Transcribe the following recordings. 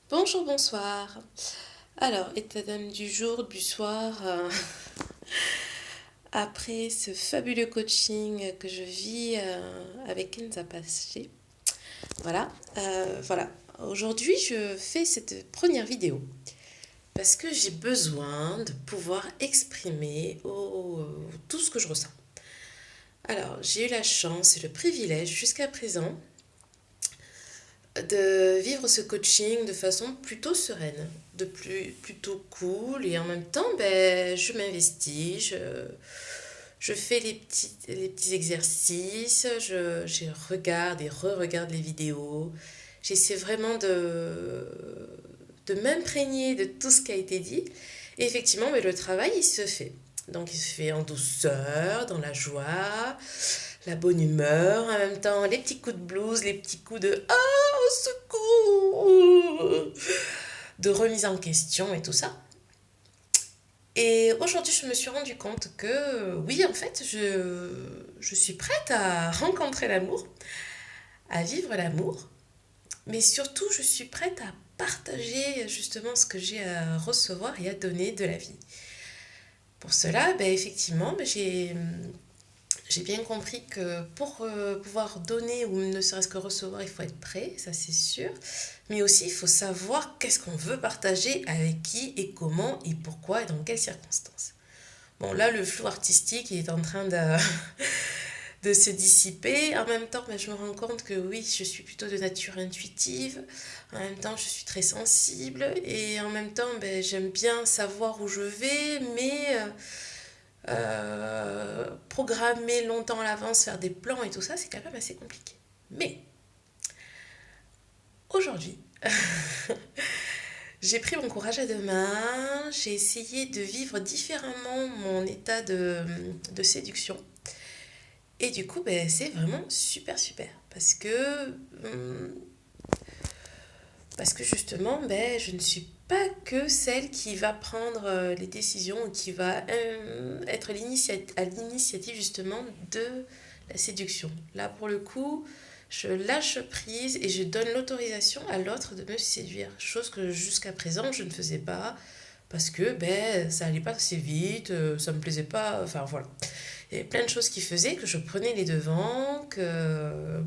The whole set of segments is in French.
Bonjour, bonsoir. Alors, état d'âme du jour, du soir, après ce fabuleux coaching que je vis avec Kenza Paché. Voilà. Aujourd'hui, je fais cette première vidéo parce que j'ai besoin de pouvoir exprimer tout ce que je ressens. Alors, j'ai eu la chance et le privilège jusqu'à présent de vivre ce coaching de façon plutôt sereine, plutôt cool, et en même temps, je m'investis, je fais les petits exercices, je regarde et re-regarde les vidéos. J'essaie vraiment de m'imprégner de tout ce qui a été dit. Et effectivement, le travail, il se fait. Donc, il se fait en douceur, dans la joie, la bonne humeur, en même temps, les petits coups de blues, les petits coups de «Ah, au secours!» de remise en question et tout ça. Et aujourd'hui, je me suis rendu compte que oui, en fait, je suis prête à rencontrer l'amour, à vivre l'amour, mais surtout, je suis prête à partager justement ce que j'ai à recevoir et à donner de la vie. Pour cela, effectivement, j'ai bien compris que pour pouvoir donner ou ne serait-ce que recevoir, il faut être prêt, ça c'est sûr. Mais aussi, il faut savoir qu'est-ce qu'on veut partager, avec qui et comment et pourquoi et dans quelles circonstances. Bon, là, le flou artistique est en train de se dissiper. En même temps, je me rends compte que oui, je suis plutôt de nature intuitive. En même temps, je suis très sensible. Et en même temps, j'aime bien savoir où je vais, mais programmer longtemps à l'avance, faire des plans et tout ça, c'est quand même assez compliqué. Mais aujourd'hui, j'ai pris mon courage à deux mains, j'ai essayé de vivre différemment mon état de séduction. Et du coup, c'est vraiment super, super. Hum, parce que justement, je ne suis pas que celle qui va prendre les décisions, qui va être à l'initiative justement de la séduction. Là, pour le coup, je lâche prise et je donne l'autorisation à l'autre de me séduire. Chose que jusqu'à présent, je ne faisais pas parce que ça allait pas assez vite, ça me plaisait pas, enfin voilà. Il y avait plein de choses qui faisaient que je prenais les devants, que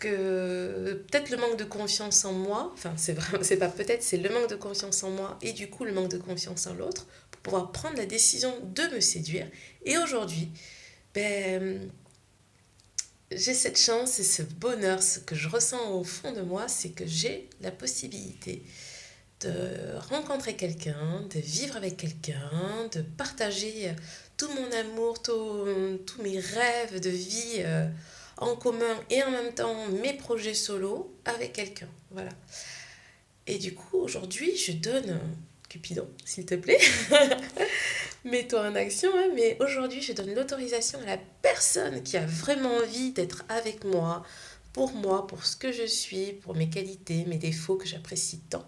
peut-être le manque de confiance en moi, enfin c'est pas peut-être, c'est le manque de confiance en moi et du coup le manque de confiance en l'autre pour pouvoir prendre la décision de me séduire. Et aujourd'hui, ben, j'ai cette chance et ce bonheur, ce que je ressens au fond de moi, c'est que j'ai la possibilité de rencontrer quelqu'un, de vivre avec quelqu'un, de partager tout mon amour, tous mes rêves de vie en commun et en même temps mes projets solo avec quelqu'un. Voilà. Et du coup, aujourd'hui, je donne, Cupidon, s'il te plaît, mets-toi en action, hein, mais aujourd'hui, je donne l'autorisation à la personne qui a vraiment envie d'être avec moi, pour ce que je suis, pour mes qualités, mes défauts que j'apprécie tant.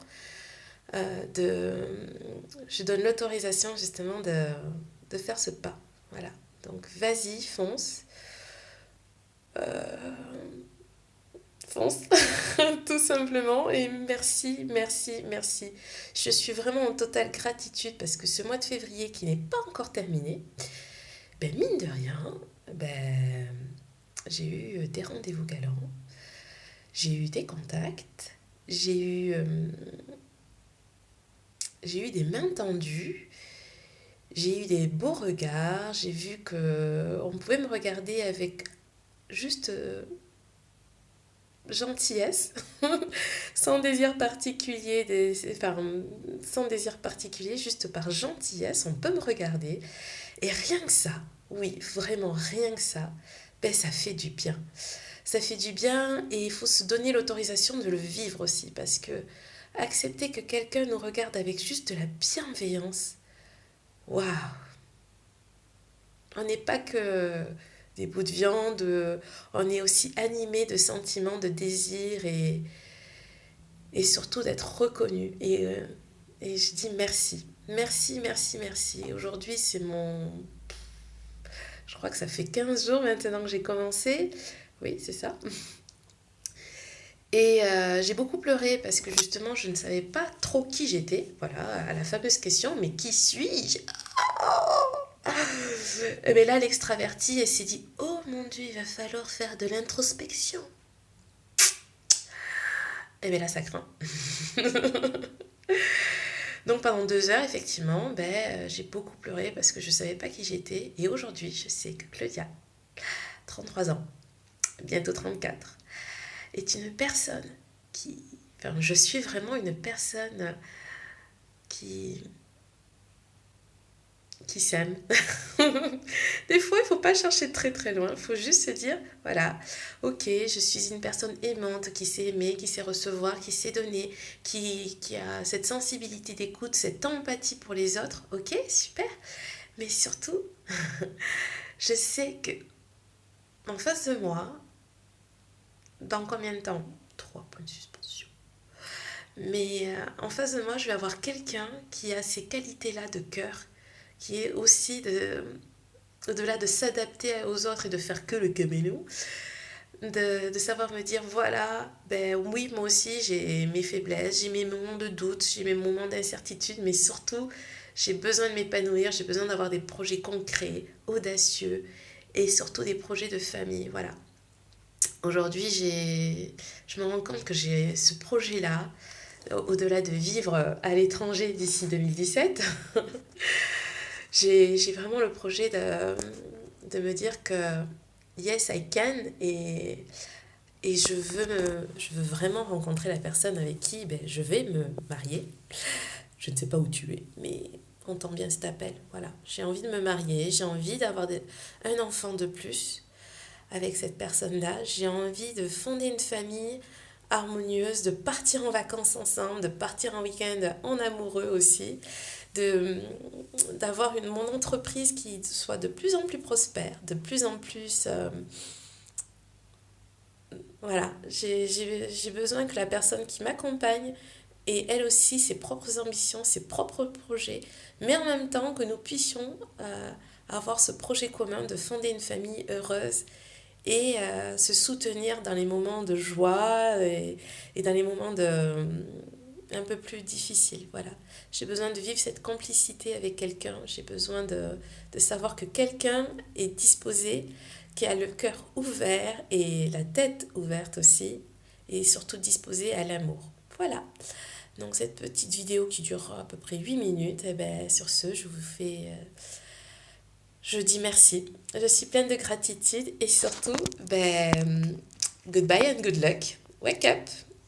Je donne l'autorisation justement de faire ce pas. Voilà. Donc vas-y, fonce. Euh, fonce, tout simplement. Et merci, merci, merci. Je suis vraiment en totale gratitude parce que ce mois de février qui n'est pas encore terminé, mine de rien, j'ai eu des rendez-vous galants, j'ai eu des contacts, j'ai eu des mains tendues, j'ai eu des beaux regards, j'ai vu que on pouvait me regarder avec juste gentillesse, sans désir particulier, sans désir particulier, juste par gentillesse, on peut me regarder. Et rien que ça, oui, vraiment rien que ça, ça fait du bien. Ça fait du bien et il faut se donner l'autorisation de le vivre aussi parce que accepter que quelqu'un nous regarde avec juste de la bienveillance, waouh, on n'est pas que des bouts de viande, on est aussi animé de sentiments, de désirs et surtout d'être reconnu. Et je dis merci. Merci, merci, merci. Aujourd'hui, c'est mon... Je crois que ça fait 15 jours maintenant que j'ai commencé. Oui, c'est ça. Et j'ai beaucoup pleuré parce que justement, je ne savais pas trop qui j'étais. Voilà, à la fameuse question, mais qui suis-je? Et bien là, l'extraverti, elle s'est dit, oh mon Dieu, il va falloir faire de l'introspection. Et bien là, ça craint. Donc pendant 2 heures, effectivement, j'ai beaucoup pleuré parce que je ne savais pas qui j'étais. Et aujourd'hui, je sais que Claudia, 33 ans, bientôt 34, est une personne qui... Enfin, je suis vraiment une personne qui s'aime. Des fois, il ne faut pas chercher très très loin. Il faut juste se dire, voilà, ok, je suis une personne aimante qui sait aimer, qui sait recevoir, qui sait donner, qui a cette sensibilité d'écoute, cette empathie pour les autres. Ok, super. Mais surtout, je sais que en face de moi, dans combien de temps? 3 points de suspension. Mais en face de moi, je vais avoir quelqu'un qui a ces qualités-là de cœur, qui est aussi au-delà de s'adapter aux autres et de faire que le caméléon, de savoir me dire, voilà, oui, moi aussi, j'ai mes faiblesses, j'ai mes moments de doute, j'ai mes moments d'incertitude, mais surtout, j'ai besoin de m'épanouir, j'ai besoin d'avoir des projets concrets, audacieux, et surtout des projets de famille, voilà. Aujourd'hui, je me rends compte que j'ai ce projet-là, au-delà de vivre à l'étranger d'ici 2017, j'ai vraiment le projet de me dire que yes, I can, et je veux vraiment rencontrer la personne avec qui je vais me marier. Je ne sais pas où tu es, mais entends bien cet appel. Voilà, j'ai envie de me marier, j'ai envie d'avoir un enfant de plus avec cette personne-là. J'ai envie de fonder une famille harmonieuse, de partir en vacances ensemble, de partir en week-end en amoureux aussi, d'avoir mon entreprise qui soit de plus en plus prospère, de plus en plus... voilà, j'ai besoin que la personne qui m'accompagne ait elle aussi ses propres ambitions, ses propres projets, mais en même temps que nous puissions avoir ce projet commun de fonder une famille heureuse et se soutenir dans les moments de joie et dans les moments un peu plus difficiles. Voilà. J'ai besoin de vivre cette complicité avec quelqu'un. J'ai besoin de savoir que quelqu'un est disposé, qui a le cœur ouvert et la tête ouverte aussi, et surtout disposé à l'amour. Voilà. Donc cette petite vidéo qui durera à peu près 8 minutes, sur ce, je dis merci. Je suis pleine de gratitude et surtout, goodbye and good luck. Wake up!